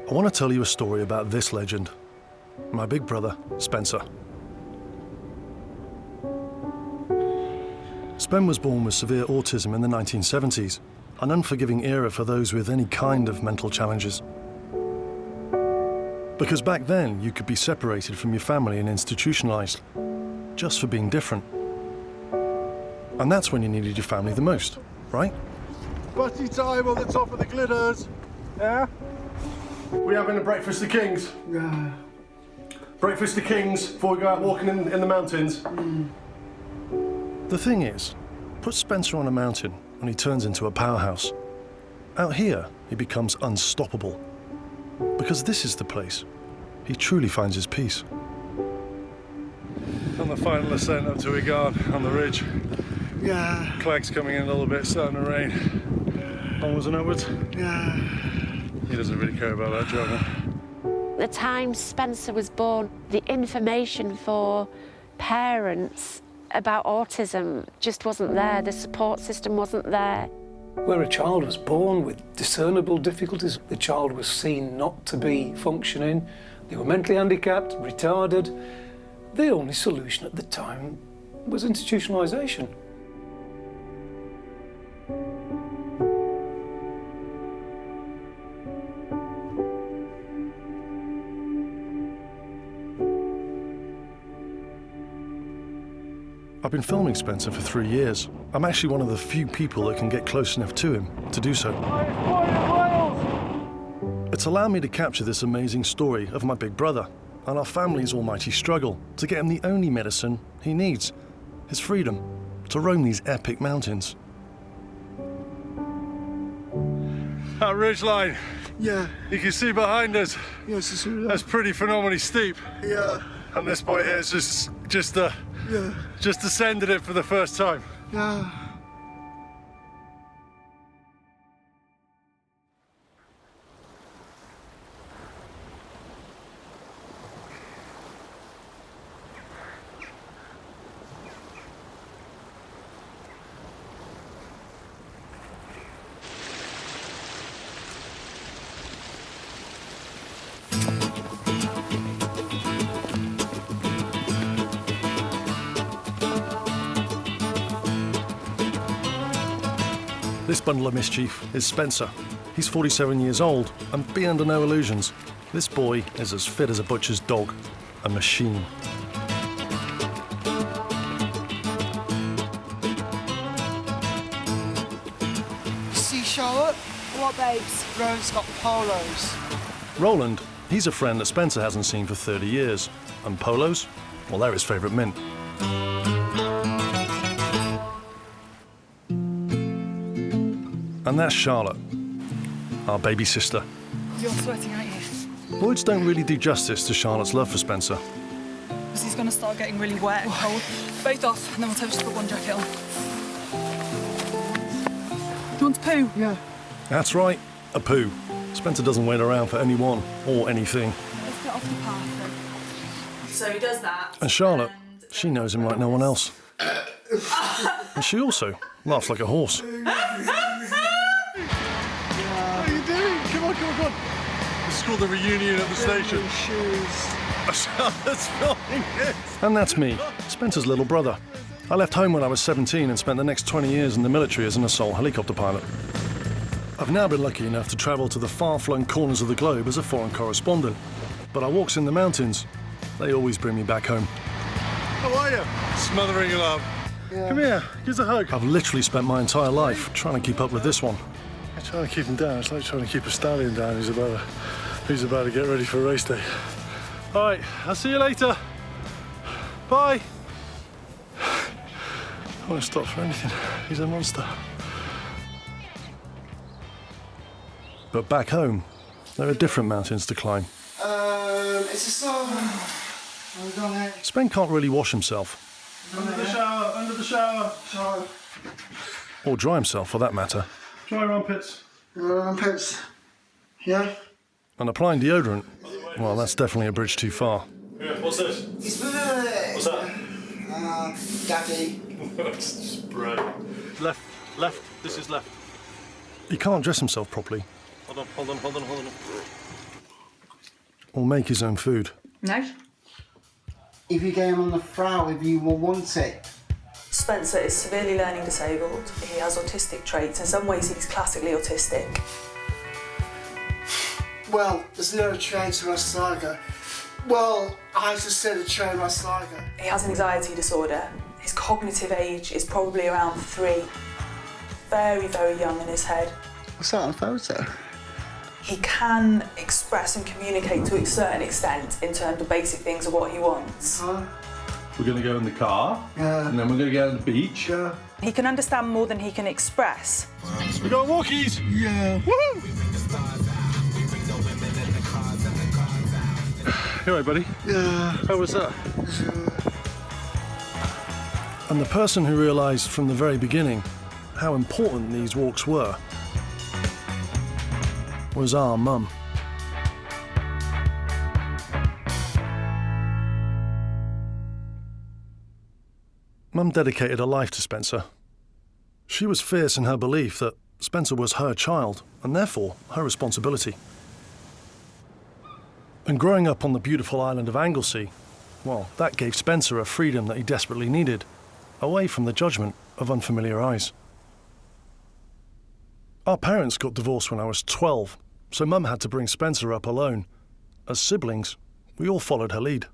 I want to tell you a story about this legend, my big brother, Spencer. Spen was born with severe autism in the 1970s, an unforgiving era for those with any kind of mental challenges. Because back then, you could be separated from your family and institutionalized, just for being different. And that's when you needed your family the most, right? Butty time on the top of the glitters. Yeah? We having a breakfast of kings? Yeah. Breakfast of kings before we go out walking in the mountains. The thing is, put Spencer on a mountain and he turns into a powerhouse. Out here, he becomes unstoppable. Because this is the place he truly finds his peace. On the final ascent up to Igard on the ridge. Yeah. Clag's coming in a little bit, starting to rain. Onwards and upwards. Yeah. He doesn't really care about that job. The time Spencer was born, the information for parents about autism just wasn't there. The support system wasn't there. Where a child was born with discernible difficulties, the child was seen not to be functioning, they were mentally handicapped, retarded. The only solution at the time was institutionalisation. I've been filming Spencer for 3 years. I'm actually one of the few people that can get close enough to him to do so. It's allowed me to capture this amazing story of my big brother and our family's almighty struggle to get him the only medicine he needs, his freedom to roam these epic mountains. That ridgeline, Yeah. you can see behind us, Yes, it's that's pretty phenomenally steep. Yeah. And this boy here is just ascended it for the first time. Yeah. This bundle of mischief is Spencer. He's 47 years old and be under no illusions. This boy is as fit as a butcher's dog, a machine. See, Charlotte? What, babes? Rowan's got polos. Roland, he's a friend that Spencer hasn't seen for 30 years. And polos? Well, they're his favourite mint. And that's Charlotte, our baby sister. You're sweating, aren't you? Words don't really do justice to Charlotte's love for Spencer. Because he's going to start getting really wet and cold. Both off, and then we'll just put one jacket on. Do you want to poo? Yeah. That's right, a poo. Spencer doesn't wait around for anyone or anything. Let's get off the path then. So he does that. And Charlotte, she knows him like no one else. And she also laughs like a horse. What are you doing? Come on, come on, come on. This is called the reunion at the station. Charlotte's filming it. And that's me, Spencer's little brother. I left home when I was 17 and spent the next 20 years in the military as an assault helicopter pilot. I've now been lucky enough to travel to the far-flung corners of the globe as a foreign correspondent. But our walks in the mountains, they always bring me back home. How are you? Smothering your love. Yeah. Come here, give us a hug. I've literally spent my entire life trying to keep up with this one. I'm trying to keep him down. It's like trying to keep a stallion down who's about to get ready for race day. All right, I'll see you later. Bye. I won't stop for anything. He's a monster. But back home, there are different mountains to climb. It's a song. I've done it. Spen can't really wash himself, Under the shower, under the shower. So, or dry himself for that matter. Dry your armpits. armpits. Yeah. And applying deodorant, well, that's definitely a bridge too far. Yeah, what's this? It's What's that? Daddy. Spray. Left. This is left. He can't dress himself properly. Hold on. or make his own food. No. If you get him on the floor, if you will want it. Spencer is severely learning disabled. He has autistic traits. In some ways, he's classically autistic. Well, there's no traits to my saga. Well, I just said a trait in my saga. He has an anxiety disorder. His cognitive age is probably around 3. Very, very young in his head. What's that on the photo? He can express and communicate to a certain extent in terms of basic things of what he wants. We're going to go in the car, Yeah. and then we're going to go on the beach. Yeah. He can understand more than he can express. We got walkies! Yeah. Woohoo! You all right, buddy? Yeah. How was that? And the person who realised from the very beginning how important these walks were was our mum. Mum dedicated her life to Spencer. She was fierce in her belief that Spencer was her child and therefore her responsibility. And growing up on the beautiful island of Anglesey, well, that gave Spencer a freedom that he desperately needed, away from the judgment of unfamiliar eyes. Our parents got divorced when I was 12, so Mum had to bring Spencer up alone. As siblings, we all followed her lead.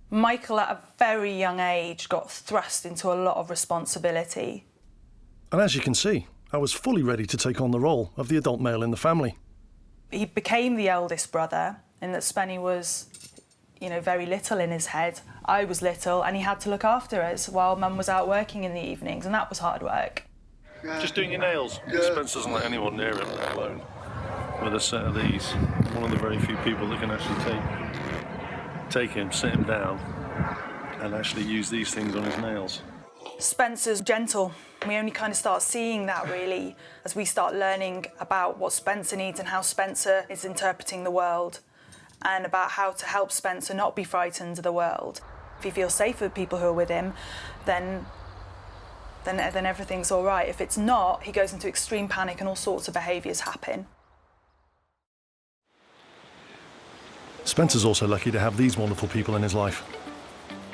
Michael, at a very young age, got thrust into a lot of responsibility. And as you can see, I was fully ready to take on the role of the adult male in the family. He became the eldest brother, in that Spenny was, very little in his head. I was little, and he had to look after us while Mum was out working in the evenings, and that was hard work. Just doing your nails. Spence doesn't let anyone near him alone. With a set of these, one of the very few people that can actually take him, sit him down, and actually use these things on his nails. Spencer's gentle. We only kind of start seeing that, really, as we start learning about what Spencer needs and how Spencer is interpreting the world, and about how to help Spencer not be frightened of the world. If he feels safe with people who are with him, then everything's all right. If it's not, he goes into extreme panic and all sorts of behaviours happen. Spencer's also lucky to have these wonderful people in his life.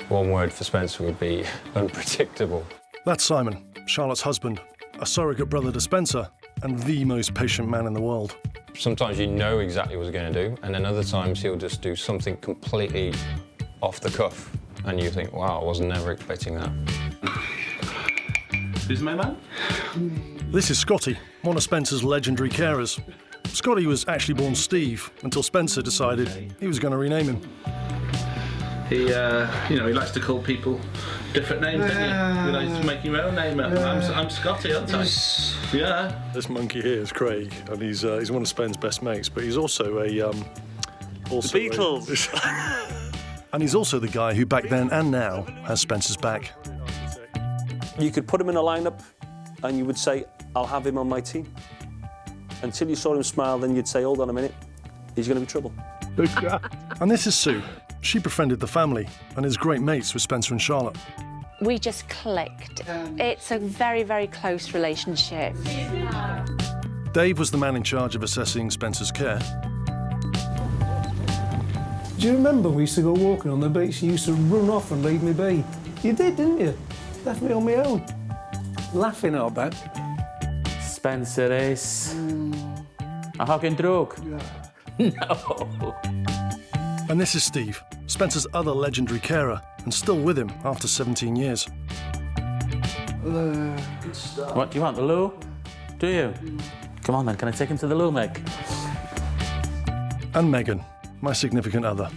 One word for Spencer would be unpredictable. That's Simon, Charlotte's husband, a surrogate brother to Spencer, and the most patient man in the world. Sometimes you know exactly what he's going to do, and then other times he'll just do something completely off the cuff, and you think, wow, I was never expecting that. Who's my man? This is Scotty, one of Spencer's legendary carers. Scotty was actually born Steve until Spencer decided he was going to rename him. He, he likes to call people different names, doesn't he? He likes to make your own name up. I'm Scotty, aren't I? Yeah. This monkey here is Craig, and he's one of Spen's best mates, but he's also a The Beatles. And he's also the guy who back then and now has Spencer's back. You could put him in a lineup and you would say, I'll have him on my team. Until you saw him smile, then you'd say, hold on a minute, he's going to be trouble. And this is Sue. She befriended the family and is great mates with Spencer and Charlotte. We just clicked. It's a very, very close relationship. Dave was the man in charge of assessing Spencer's care. Do you remember we used to go walking on the beach and you used to run off and leave me be? You did, didn't you? Left me on my own. Laughing, I'll bet. Spencer is a fucking drug. No. And this is Steve, Spencer's other legendary carer, and still with him after 17 years. What, do you want, the loo? Do you? Come on then, can I take him to the loo, Meg? And Megan, my significant other.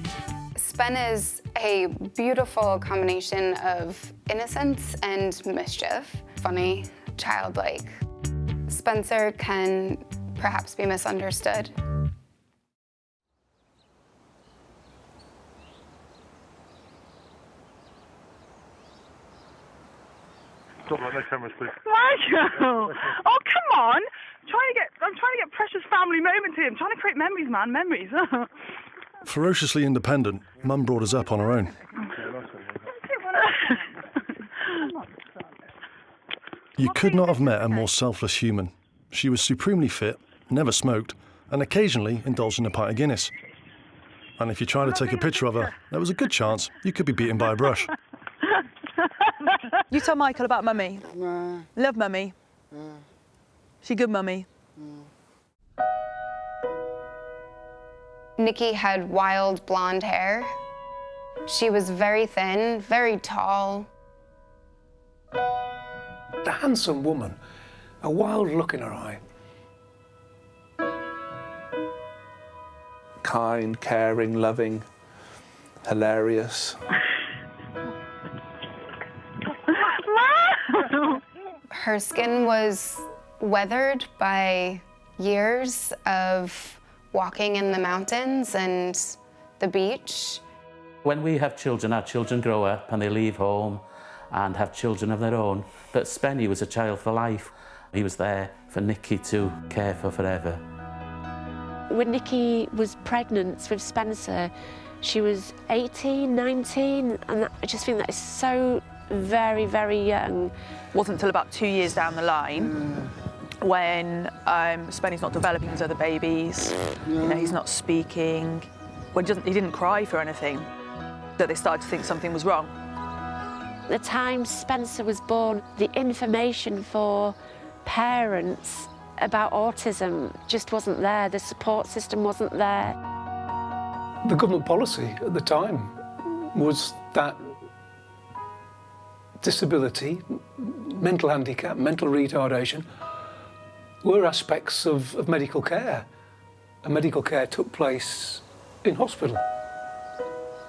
Spen is a beautiful combination of innocence and mischief. Funny, childlike. Spencer can perhaps be misunderstood. Stop, no cameras, please. Michael! Oh, come on! I'm trying to get precious family moments here. I'm trying to create memories, man, memories. Ferociously independent, Mum brought us up on her own. You could not have met a more selfless human. She was supremely fit, never smoked, and occasionally indulged in a pint of Guinness. And if you tried to take a picture of her, there was a good chance you could be beaten by a brush. You tell Michael about Mummy. Love Mummy. She good, Mummy. Nikki had wild blonde hair. She was very thin, very tall. A handsome woman, a wild look in her eye. Kind, caring, loving, hilarious. Her skin was weathered by years of walking in the mountains and the beach. When we have children, our children grow up and they leave home and have children of their own. But Spenny was a child for life. He was there for Nikki to care for forever. When Nikki was pregnant with Spencer, she was 18, 19, and I just think that is so very, very young. Wasn't until about 2 years down the line when Spenny's not developing his other babies, you know, he's not speaking. When he didn't cry for anything, that they started to think something was wrong. The time Spencer was born, the information for parents about autism just wasn't there. The support system wasn't there. The government policy at the time was that disability, mental handicap, mental retardation were aspects of medical care. And medical care took place in hospital.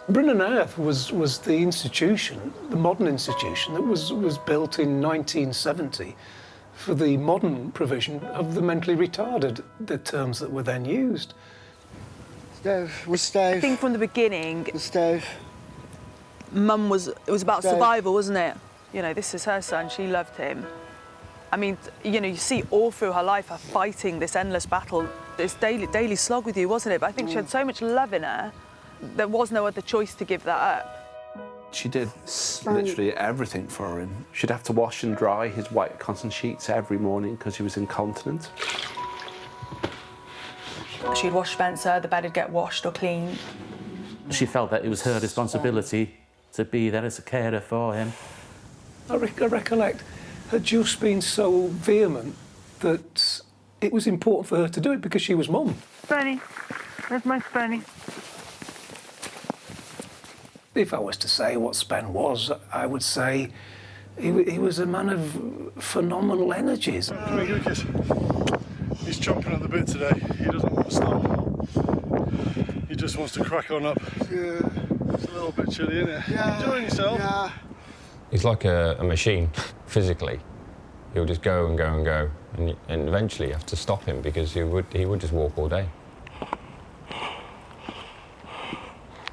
Bryn Earth was the institution, the modern institution that was built in 1970 for the modern provision of the mentally retarded, the terms that were then used. I think from the beginning, Mum it was about survival, wasn't it? You know, this is her son, she loved him. I mean, you know, you see all through her life her fighting this endless battle, this daily slog with you, wasn't it? But I think she had so much love in her, there was no other choice to give that up. She did literally everything for him. She'd have to wash and dry his white cotton sheets every morning because he was incontinent. She'd wash Spencer, the bed would get washed or cleaned. She felt that it was her responsibility to be there as a carer for him. I recollect her just being so vehement that it was important for her to do it because she was Mum. Spenny, where's my Spenny? If I was to say what Spen was, I would say he was a man of phenomenal energies. Come here, Lucas. He's chomping at the bit today. He doesn't want to stop. He just wants to crack on up. Yeah. It's a little bit chilly, isn't it? Yeah. Enjoying yourself? Yeah. He's like a machine, physically. He'll just go and go and go, and eventually you have to stop him because he would just walk all day.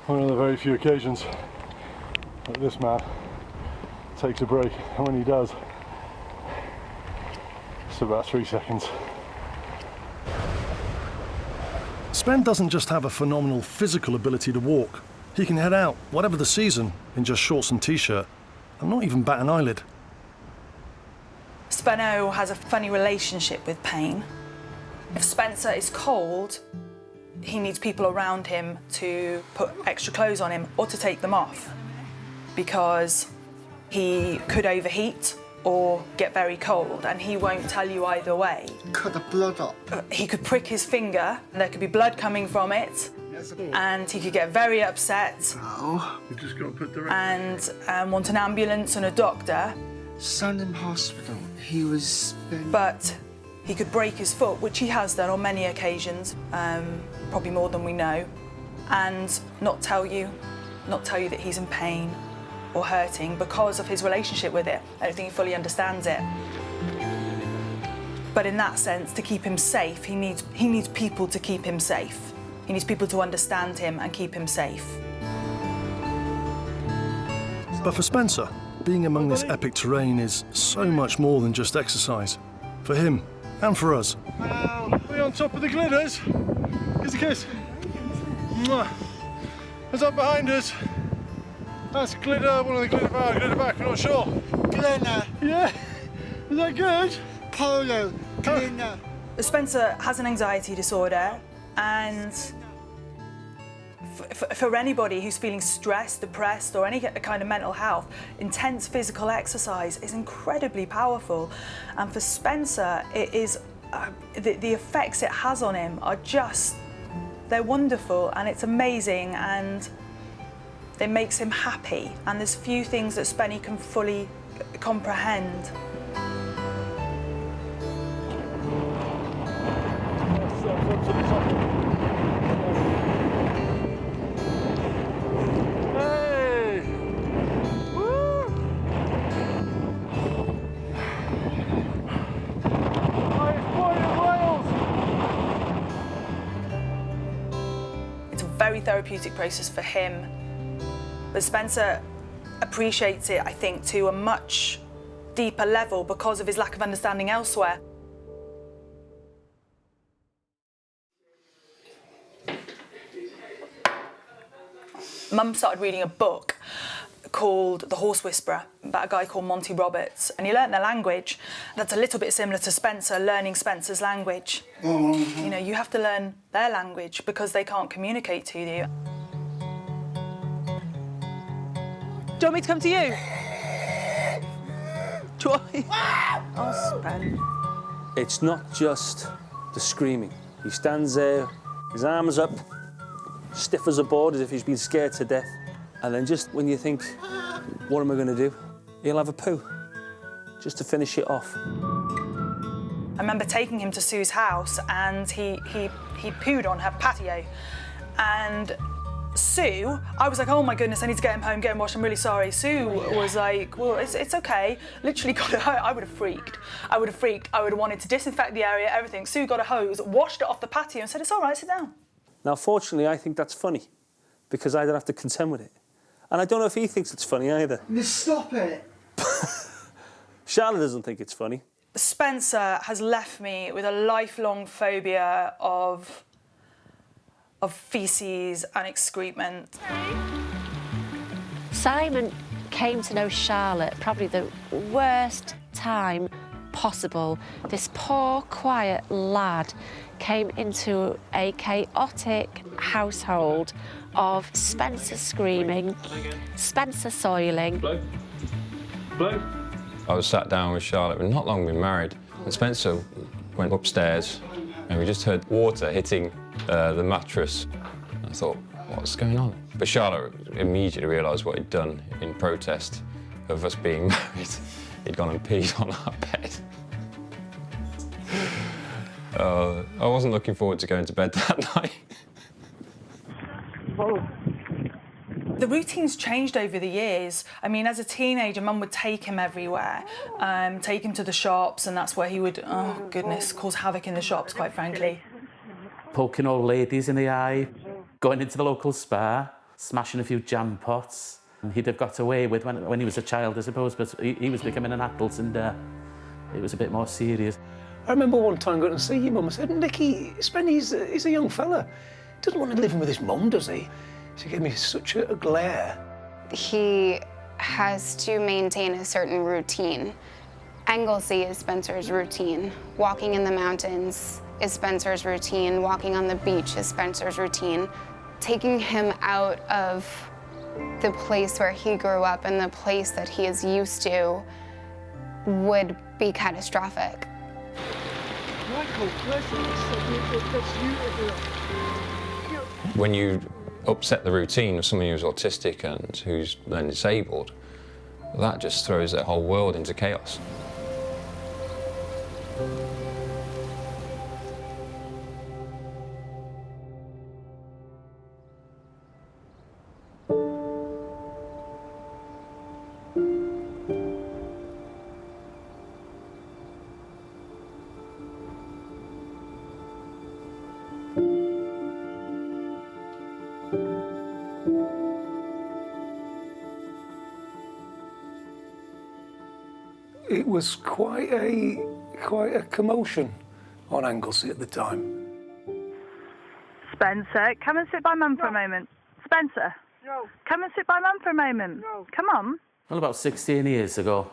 One of the very few occasions that this man takes a break, and when he does, it's about 3 seconds. Spen doesn't just have a phenomenal physical ability to walk. He can head out, whatever the season, in just shorts and t-shirt, and not even bat an eyelid. Spenno has a funny relationship with pain. If Spencer is cold, he needs people around him to put extra clothes on him or to take them off because he could overheat or get very cold, and he won't tell you either way. Cut the blood up. He could prick his finger and there could be blood coming from it, and he could get very upset. Oh. You just got to put the and want an ambulance and a doctor. Sandham Hospital, he was... But he could break his foot, which he has done on many occasions, probably more than we know, and not tell you that he's in pain or hurting because of his relationship with it. I don't think he fully understands it. But in that sense, to keep him safe, he needs people to keep him safe. He needs people to understand him and keep him safe. But for Spencer, being among this epic terrain is so much more than just exercise. For him, and for us. We're on top of the glitters. Here's a kiss. Mwah. What's up behind us? That's glitter, one of the glitter back, I'm not sure. Glitter. Yeah. Is that good? Polo. Glitter. Spencer has an anxiety disorder, and For anybody who's feeling stressed, depressed, or any kind of mental health, intense physical exercise is incredibly powerful. And for Spencer, it is the effects it has on him are just, they're wonderful, and it's amazing, and it makes him happy. And there's few things that Spenny can fully comprehend. Very therapeutic process for him, but Spencer appreciates it, I think, to a much deeper level because of his lack of understanding elsewhere. Mum started reading a book called The Horse Whisperer about a guy called Monty Roberts, and he learnt their language. That's a little bit similar to Spencer learning Spencer's language. You know, you have to learn their language because they can't communicate to you. Do you want me to come to you? Do you want... Oh, Spen. It's not just the screaming. He stands there, his arms up, stiff as a board, as if he's been scared to death. And then just when you think, what am I going to do? He'll have a poo, just to finish it off. I remember taking him to Sue's house, and he pooed on her patio. And Sue, I was like, oh my goodness, I need to get him home, get him washed, I'm really sorry. Sue was like, well, it's okay. Literally got a hose. I would have freaked. I would have wanted to disinfect the area, everything. Sue got a hose, washed it off the patio and said, it's all right, sit down. Now, fortunately, I think that's funny, because I don't have to contend with it. And I don't know if he thinks it's funny either. Stop it! Charlotte doesn't think it's funny. Spencer has left me with a lifelong phobia of faeces and excrement. Simon came to know Charlotte probably the worst time possible. This poor, quiet lad came into a chaotic household of Spencer screaming, Spencer soiling. Blow. I was sat down with Charlotte, we'd not long been married, and Spencer went upstairs and we just heard water hitting the mattress. I thought, what's going on? But Charlotte immediately realised what he'd done in protest of us being married. He'd gone and peed on our bed. I wasn't looking forward to going to bed that night. The routine's changed over the years. I mean, as a teenager, Mum would take him everywhere, take him to the shops, and that's where he would, oh goodness, cause havoc in the shops, quite frankly. Poking old ladies in the eye, going into the local spa, smashing a few jam pots. He'd have got away with when he was a child, I suppose, but he was becoming an adult, and it was a bit more serious. I remember one time going to see your mum. I said, Nicky, Spenny's he's a young fella. He doesn't want to live in with his mum, does he? She gave me such a glare. He has to maintain a certain routine. Anglesey is Spencer's routine. Walking in the mountains is Spencer's routine. Walking on the beach is Spencer's routine. Taking him out of the place where he grew up and the place that he is used to would be catastrophic. When you upset the routine of someone who's autistic and who's then disabled, that just throws their whole world into chaos. It was quite a commotion on Anglesey at the time. Spencer, come and sit by Mum for a moment. Spencer, No. come and sit by Mum for a moment. No. Come on. Well, about 16 years ago,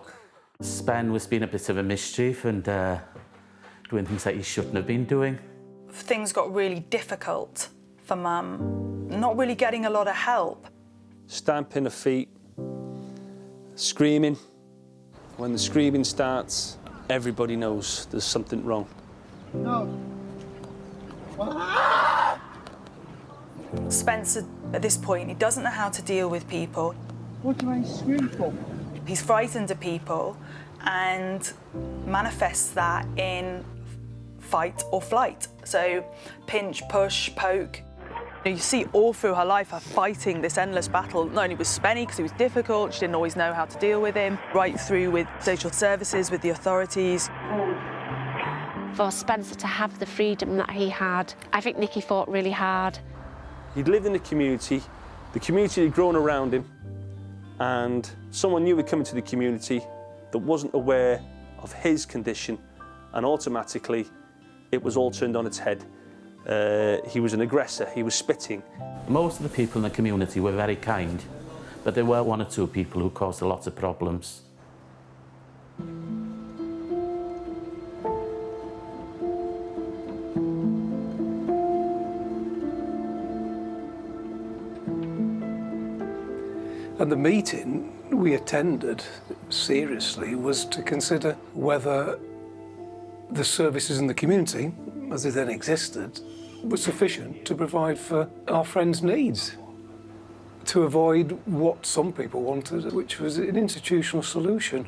Spen was being a bit of a mischief and doing things that he shouldn't have been doing. Things got really difficult for Mum. not really getting a lot of help. Stamping her feet, screaming. When the screaming starts, everybody knows there's something wrong. No. Spencer, at this point, he doesn't know how to deal with people. What do I scream for? He's frightened of people and manifests that in fight or flight. So pinch, push, poke. You see all through her life her fighting this endless battle, not only with Spenny because he was difficult, she didn't always know how to deal with him, right through with social services, with the authorities. For Spencer to have the freedom that he had, I think Nikki fought really hard. He'd lived in the community had grown around him, and someone new had come into the community that wasn't aware of his condition, and automatically it was all turned on its head. He was an aggressor, he was spitting. Most of the people in the community were very kind, but there were one or two people who caused a lot of problems. And the meeting we attended, seriously, was to consider whether the services in the community, as they then existed, were sufficient to provide for our friends' needs, to avoid what some people wanted, which was an institutional solution.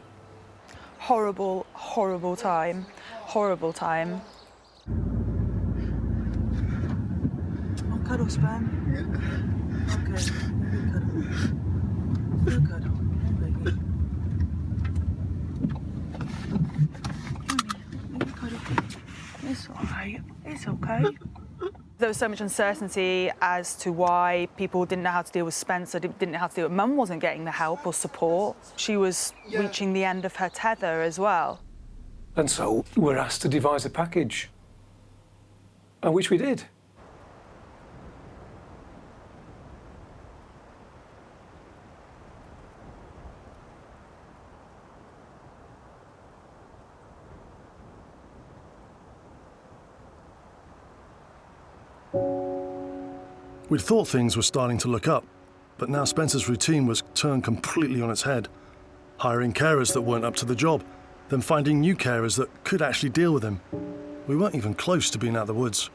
Horrible, horrible time. Horrible time. Oh, cuddle, Spen. Okay, cuddle. Feel good. It's all right. It's okay. There was so much uncertainty as to why people didn't know how to deal with Spencer, didn't know how to deal with Mum wasn't getting the help or support. She was reaching the end of her tether as well. And so we're asked to devise a package, which we did. We'd thought things were starting to look up, but now Spencer's routine was turned completely on its head. Hiring carers that weren't up to the job, then finding new carers that could actually deal with him. We weren't even close to being out of the woods.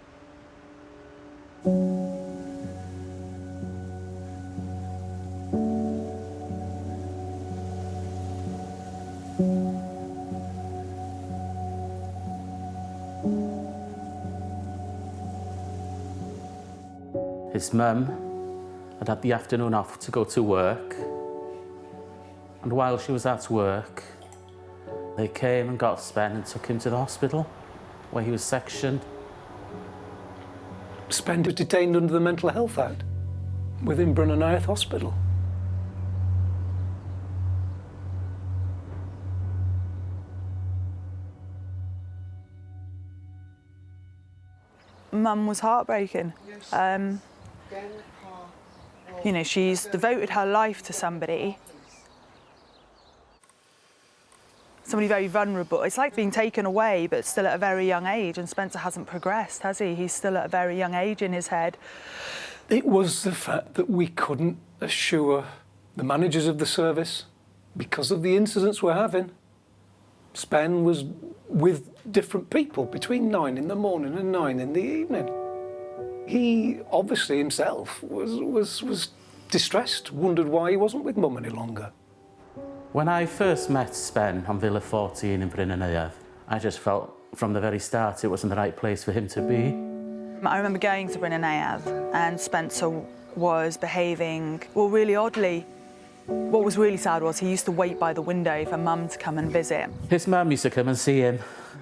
His mum had the afternoon off to go to work, and while she was at work, they came and got Spen and took him to the hospital, where he was sectioned. Spen was detained under the Mental Health Act within Brunanayth Hospital. Mum was heartbroken. You know, she's devoted her life to somebody very vulnerable. It's like being taken away, but still at a very young age, and Spencer hasn't progressed, has he? He's still at a very young age in his head. It was the fact that we couldn't assure the managers of the service, because of the incidents we're having. Spen was with different people between 9 in the morning and 9 in the evening. He obviously himself was distressed, wondered why he wasn't with Mum any longer. When I first met Spen on Villa 14 in Brunanayth, I just felt from the very start it wasn't the right place for him to be. I remember going to Brunanayth and Spencer was behaving, well, really oddly. What was really sad was he used to wait by the window for Mum to come and visit. His mum used to come and see him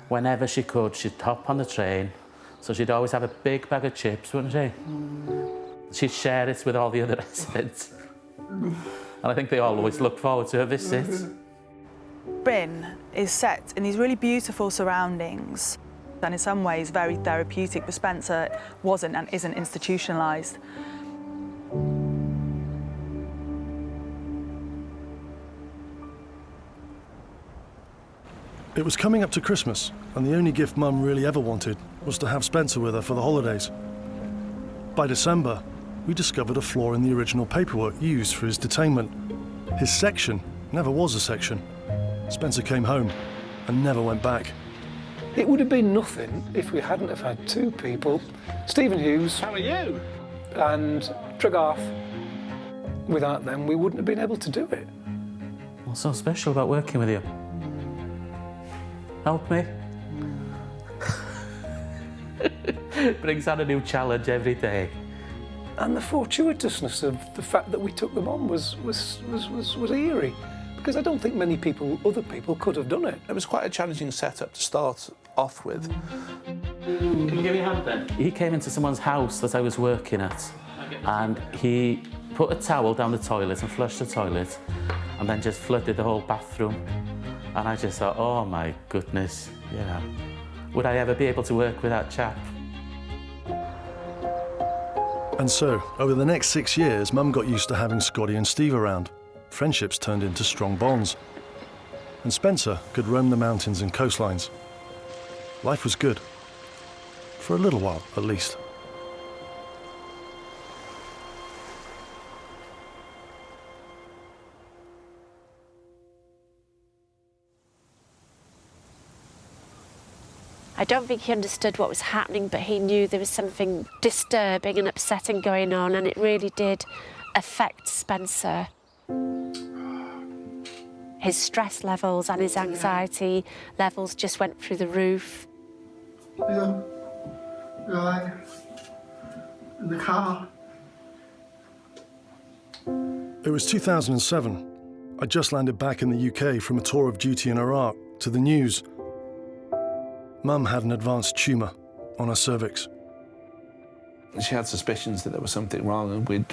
whenever she could. She'd hop on the train, so she'd always have a big bag of chips, wouldn't she? She'd share it with all the other residents. And I think they always looked forward to her visit. Bryn is set in these really beautiful surroundings and in some ways very therapeutic, but Spencer wasn't and isn't institutionalised. It was coming up to Christmas, and the only gift Mum really ever wanted was to have Spencer with her for the holidays. By December, we discovered a flaw in the original paperwork used for his detainment. His section never was a section. Spencer came home and never went back. It would have been nothing if we hadn't have had two people, Stephen Hughes. How are you? And Tregarth. Without them, we wouldn't have been able to do it. What's so special about working with you? Help me? Brings out a new challenge every day. And the fortuitousness of the fact that we took them on was eerie, because I don't think many people, other people, could have done it. It was quite a challenging setup to start off with. Can you give me a hand then? He came into someone's house that I was working at, and he put a towel down the toilet and flushed the toilet, and then just flooded the whole bathroom. And I just thought, oh my goodness, yeah. Would I ever be able to work with that chap? And so, over the next 6 years, Mum got used to having Scotty and Steve around. Friendships turned into strong bonds. And Spencer could roam the mountains and coastlines. Life was good. For a little while, at least. I don't think he understood what was happening, but he knew there was something disturbing and upsetting going on, and it really did affect Spencer. His stress levels and his anxiety levels just went through the roof. Yeah. Right. In the car. It was 2007. I just landed back in the UK from a tour of duty in Iraq to the news. Mum had an advanced tumour on her cervix. She had suspicions that there was something wrong, and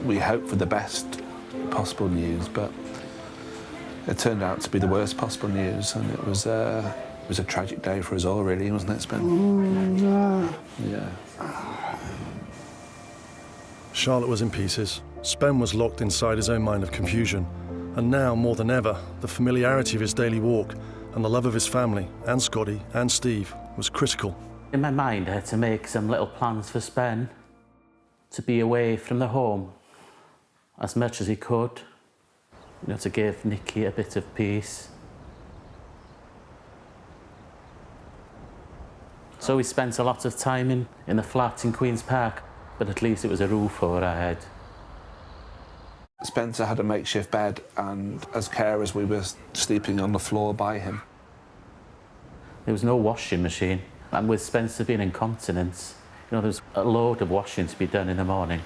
we hoped for the best possible news, but it turned out to be the worst possible news, and it was a tragic day for us all, really, wasn't it, Spen? Yeah. Charlotte was in pieces. Spen was locked inside his own mind of confusion. And now, more than ever, the familiarity of his daily walk and the love of his family, and Scotty, and Steve, was critical. In my mind, I had to make some little plans for Spen to be away from the home as much as he could, you know, to give Nikki a bit of peace. So we spent a lot of time in the flat in Queen's Park, but at least it was a roof over our head. Spencer had a makeshift bed, and as carers we were sleeping on the floor by him. There was no washing machine, and with Spencer being incontinent, you know, there was a load of washing to be done in the morning.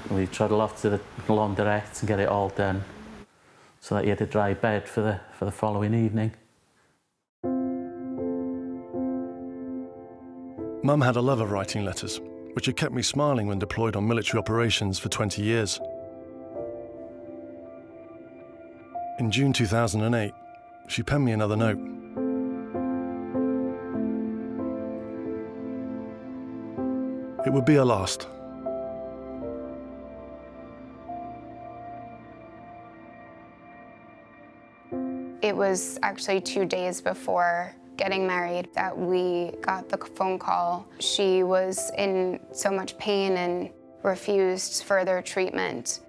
And we'd trundle off to the laundrette and get it all done, so that he had a dry bed for the following evening. Mum had a love of writing letters, which had kept me smiling when deployed on military operations for 20 years. In June 2008, she penned me another note. It would be her last. It was actually 2 days before getting married that we got the phone call. She was in so much pain and refused further treatment.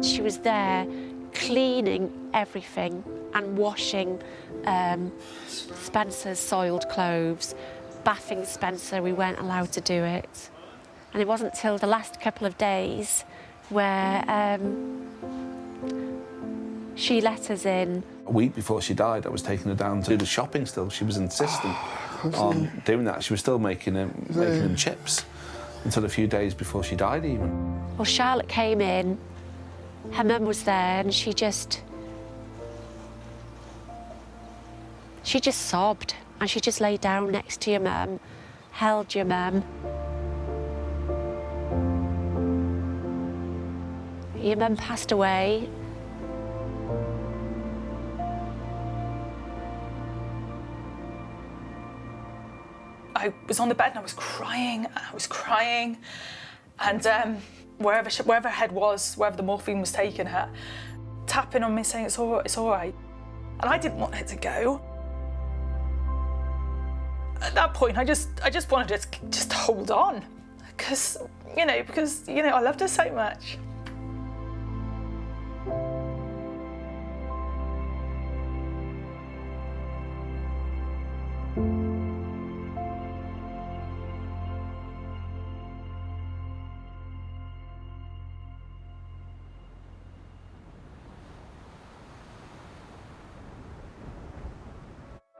She was there cleaning everything and washing Spencer's soiled clothes, bathing Spencer. We weren't allowed to do it. And it wasn't till the last couple of days where she let us in. A week before she died, I was taking her down to do the shopping still. She was insistent on doing that. She was still making him chips until a few days before she died, even. Well, Charlotte came in. Her mum was there, and she just sobbed, and she just lay down next to your mum, held your mum. Your mum passed away. I was on the bed and I was crying, and wherever her head was, wherever the morphine was taking her, tapping on me saying it's all right. And I didn't want her to go. at that point, I just wanted to just hold on, because I loved her so much.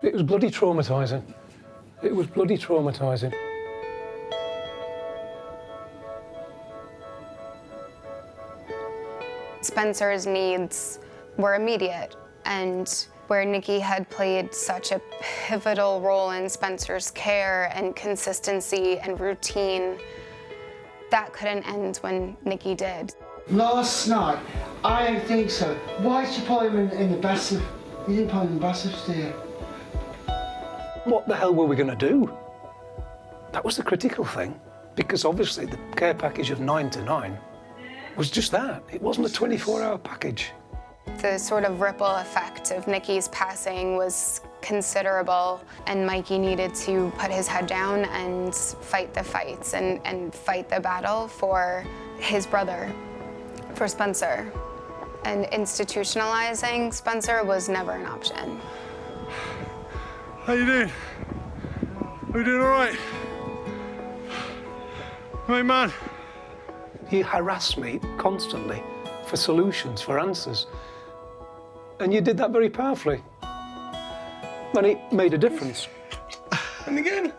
It was bloody traumatising. It was bloody traumatising. Spencer's needs were immediate, and where Nikki had played such a pivotal role in Spencer's care and consistency and routine, that couldn't end when Nikki did. Last night, I don't think so. Why did you put him in the bassive? You didn't put him in the bassive steer. What the hell were we going to do? That was the critical thing, because obviously the care package of 9 to 9 was just that. It wasn't a 24-hour package. The sort of ripple effect of Nikki's passing was considerable, and Mikey needed to put his head down and fight the fights and fight the battle for his brother, for Spencer. And institutionalizing Spencer was never an option. How you doing? Are you doing all right? Right, man. He harassed me constantly for solutions, for answers. And you did that very powerfully. And it made a difference. And again.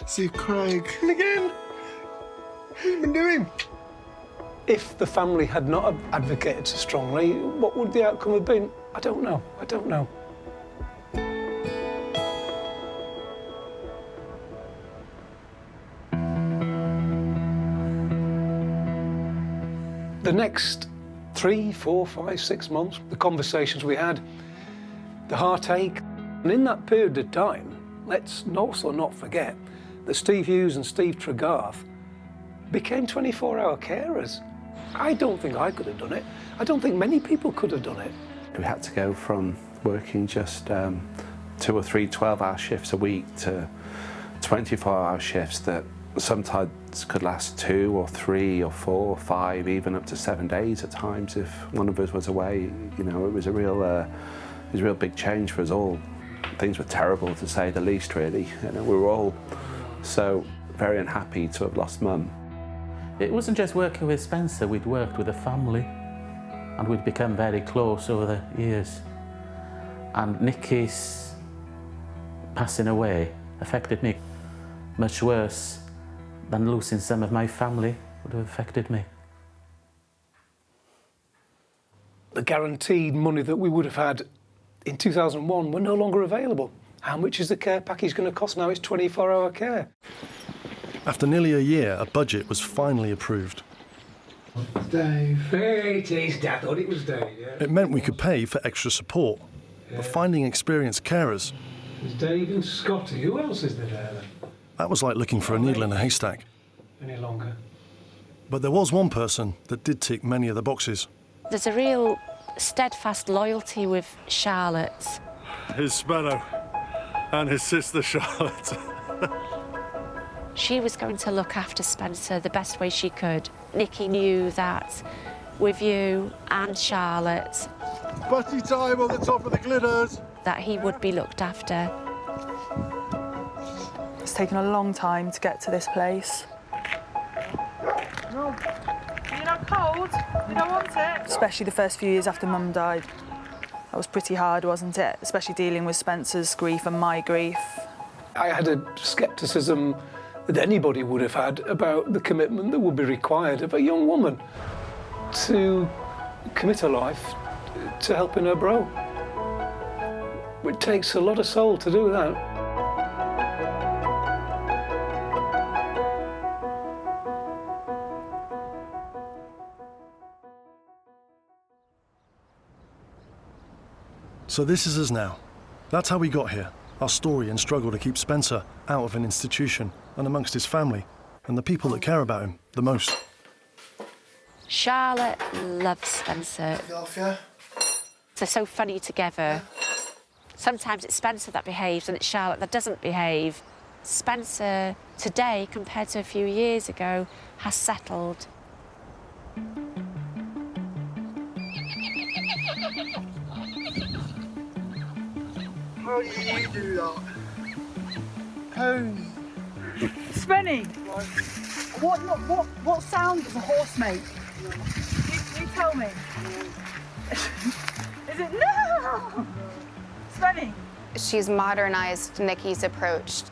See, Craig. And again. What have you been doing? If the family had not advocated so strongly, what would the outcome have been? I don't know. I don't know. The next 3, 4, 5, 6 months, the conversations we had, the heartache, and in that period of time, let's also not forget that Steve Hughes and Steve Tregarth became 24-hour carers. I don't think I could have done it. I don't think many people could have done it. We had to go from working just 2 or 3 12-hour shifts a week to 24-hour shifts that sometimes could last 2 or 3 or 4 or 5, even up to 7 days at times if one of us was away. You know, it was a real big change for us all. Things were terrible, to say the least, really. You know, we were all so very unhappy to have lost Mum. It wasn't just working with Spencer, we'd worked with a family and we'd become very close over the years. And Nikki's passing away affected me much worse than losing some of my family would have affected me. The guaranteed money that we would have had in 2001 were no longer available. How much is the care package going to cost now? It's 24-hour care. After nearly a year, a budget was finally approved. Dave. Hey, it is, Dad. I thought it was Dave, yeah. It meant we could pay for extra support, but finding experienced carers, There's Dave and Scotty. Who else is there then? that was like looking for a needle in a haystack. Any longer? But there was one person that did tick many of the boxes. There's a real steadfast loyalty with Charlotte. His Sparrow and his sister Charlotte. She was going to look after Spencer the best way she could. Nikki knew that with you and Charlotte, Butty time on the top of the glitters. that he would be looked after. It's taken a long time to get to this place. No. You're not cold? You don't want it? Especially the first few years after Mum died. That was pretty hard, wasn't it? Especially dealing with Spencer's grief and my grief. I had a scepticism that anybody would have had about the commitment that would be required of a young woman to commit her life to helping her bro. It takes a lot of soul to do that. So this is us now. That's how we got here. Our story and struggle to keep Spencer out of an institution and amongst his family and the people that care about him the most. Charlotte loves Spencer. Off, yeah? They're so funny together. Sometimes it's Spencer that behaves and it's Charlotte that doesn't behave. Spencer, today, compared to a few years ago, has settled. How do you do that? How? Spenny, what sound does a horse make? Can you tell me? Is it no? Spenny. She's modernized Nikki's approach.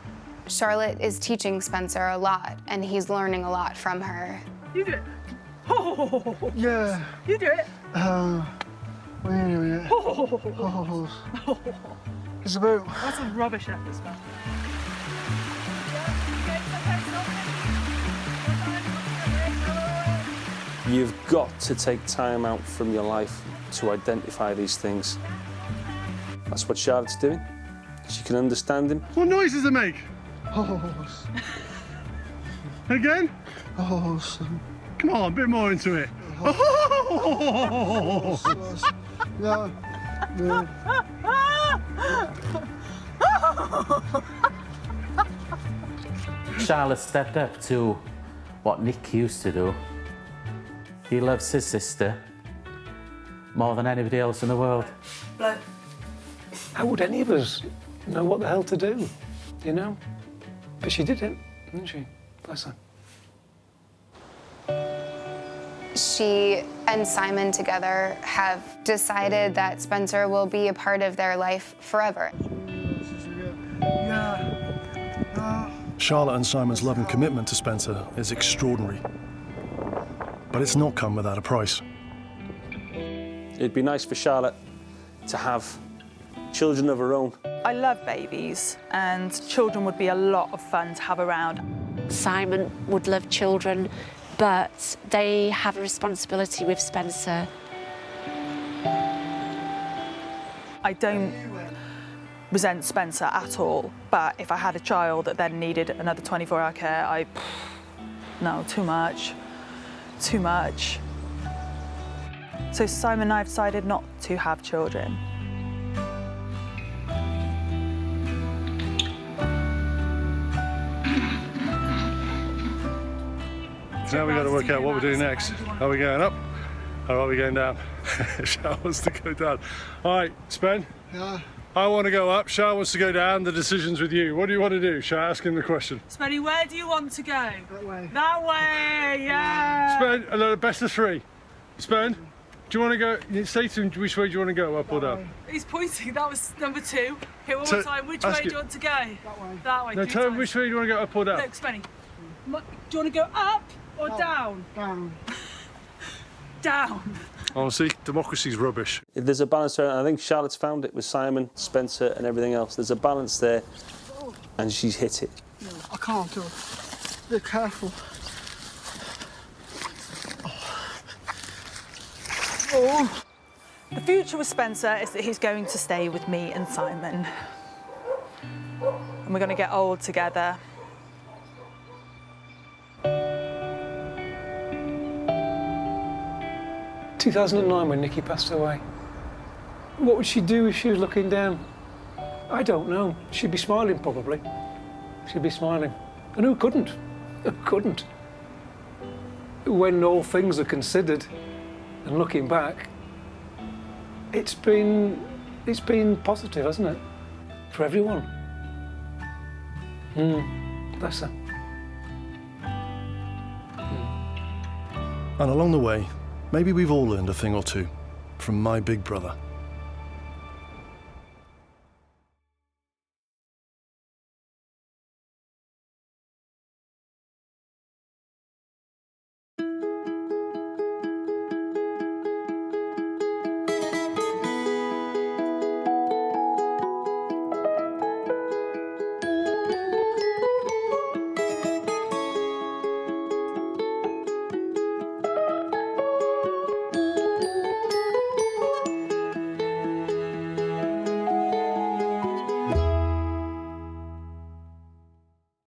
Charlotte is teaching Spencer a lot, and he's learning a lot from her. You do it. Oh. Yeah. You do it. Wait a minute. Oh. It's about... That's a rubbish effort, Spencer. You've got to take time out from your life to identify these things. That's what Charlotte's doing. She can understand him. What noise does it make? Horse. Again? Horse. Come on, a bit more into it. No. No. Charlotte stepped up to what Nick used to do. He loves his sister more than anybody else in the world. Blow. How would any of us know what the hell to do, you know? But she did it, didn't she? Bless her. She and Simon together have decided that Spencer will be a part of their life forever. Charlotte and Simon's love and commitment to Spencer is extraordinary. But it's not come without a price. It'd be nice for Charlotte to have children of her own. I love babies, and children would be a lot of fun to have around. Simon would love children, but they have a responsibility with Spencer. I don't resent Spencer at all, but if I had a child that then needed another 24-hour care, no, too much. Too much. So Simon and I have decided not to have children. So now we've got to work out what we're doing next. Are we going up or are we going down? Shah wants to go down. All right, Spen. Yeah. I want to go up. Shah wants to go down. The decision's with you. What do you want to do? Shah, ask him the question. Spenny, where do you want to go? That way. That way, yeah. Spen, a best of three. Spen, do you want to go? Say to him which way do you want to go, up or down? He's pointing. That was number 2. Here, one more time. Which way do you want to go? That way. That way. No, tell him which way do you want to go, up or down? Look, Spenny. Do you want to go up or down? Down. Down. Honestly, democracy's rubbish. There's a balance there, and I think Charlotte's found it with Simon, Spencer, and everything else. There's a balance there, and she's hit it. No, I can't do it. Be careful. Oh. The future with Spencer is that he's going to stay with me and Simon. And we're going to get old together. In 2009, when Nikki passed away, what would she do if she was looking down? I don't know. She'd be smiling, probably. She'd be smiling. And who couldn't? Who couldn't? When all things are considered, and looking back, it's been positive, hasn't it? For everyone. Bless her. And along the way, maybe we've all learned a thing or two from my big brother.